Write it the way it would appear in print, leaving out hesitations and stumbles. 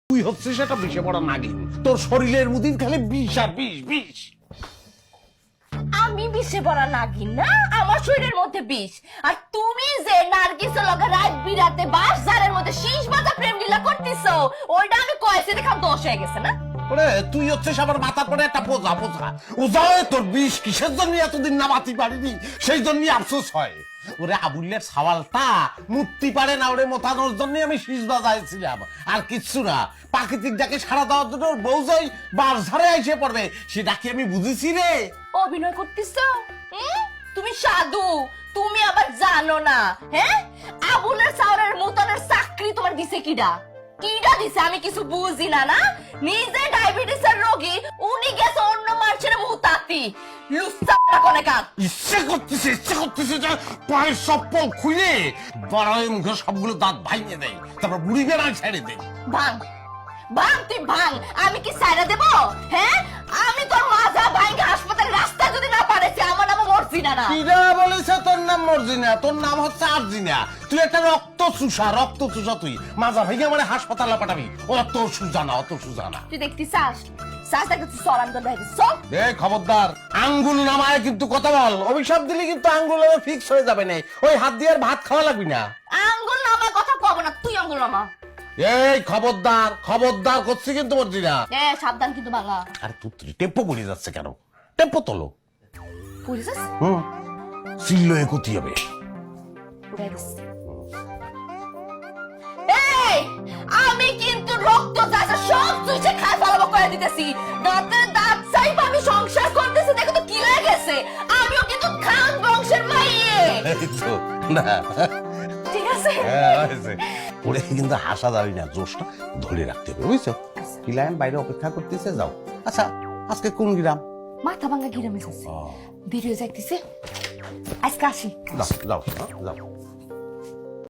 তুই হচ্ছিস একটা বিষে পড়া নাগিন, তোর শরীরের মধ্যে খালি বিষ আর বিষ বিষ। আমি বিষে পড়া নাগিন না, আমার শরীরের মধ্যে বিষ। আর তুমি যে নার্গিসের লগে রাত বিরাতে বাস জারের মধ্যে শীষ বাজা প্রেম লীলা করতেছো, ওইটা আমি কয়েছে দেখা দোষ হয়ে গেছে না। ওরে তুই হচ্ছিস আমার মাথার পরে একটা বোঝা বোঝা ওজা। তোর বিষ কিসের জন্য এতদিন নামাতে পারিনি, সেই জন্য আফসোস হয়। ওরে আবুল্লের সওয়ালটা মুক্তি পারে না, ওরে মোতানোর জন্য আমি শীষ বাজাইছিলাম, আর কিচ্ছু না। প্রাকৃতিক ডাকে সাড়া দেওয়ার জন্য ওর বউ যাই বার ঝাড়ে এসে পড়বে, সেটা কি আমি বুঝেছি রে? অভিনয় করতেছো? তুমি সাধু, তুমি আবার জানো না। হ্যাঁ, আবুলের সাওরের মুতানের চাকরি তোমার দিছে কিডা? কিডা দিছে আমি কিছু বুঝি না। না নিজে ডায়াবেটিসের রোগী, উনি গেছে অন্য মানুষের মুতাতি। লুচ্চা কোনে কাজ ইচ্ছে করতেছে যে পায়ের চপ্পল খুলে বড়াই মুখে সবগুলো দাঁত ভাঙিয়ে দেয়, তারপর বুড়ি বেড়ায় ছেড়ে দেয়। ভাঙ ভাঙ, তুই ভাঙ, আমি কি সাইরা দেব? হ্যাঁ, আমি তোর মাজা ভাঙে হাসপাতালের রাস্তা যদি না পারেছি, আমার নাম মর্জিনা না। কিরা বলেছে তোর নাম মর্জিনা? তোর নাম হচ্ছে আরজিনা। তুই একটা রক্ত চুষা তুই মাজা ভেঙে মানে হাসপাতালে পাঠাবি। অত সুজা না, অত সুজা না। তুই দেখতি চাস দেখতে সরাম তো দেখবি সব। খবরদার, আঙ্গুল নামায় কিন্তু কথা বল। অভিশাপ দিলে কিন্তু আঙ্গুল ফিক্স হয়ে যাবে না, ওই হাত দিয়ে আর ভাত খাওয়া লাগবি না। আঙ্গুল নামা কথা কব না, তুই আঙ্গুল নামা। এই খবরদার, খবরদার করছি কিন্তু মর্জিনা। সাবধান কিন্তু ভাঙা। আর তুই টেম্পো পড়ে যাচ্ছে কেন? টেম্পো তোলো। পুলিশ চিল্লো একতি হবে। আমি কিন্তু রক্ত চাষা সব চুষে খাই ফেলাবো করে দিতেছি। দাঁতে দাঁত চাইব আমি সংসার করতেছি, দেখো তো কি হয়ে গেছে। আমিও কিন্তু খান বংশের মাইয়ে। না ঠিক আছে, ওরে কিন্তু হাসা যাবি না, জোশটা ধরে রাখতে হবে, বুঝছো? ক্লায়েন্ট বাইরে অপেক্ষা করতেছে, যাও। আচ্ছা আজকে কোন গ্রাম? মাথা ভাঙ্গা গ্রামে যাচ্ছে, বেরিয়ে যাইতেছে। আজকে আসি। যাও যাও যাও।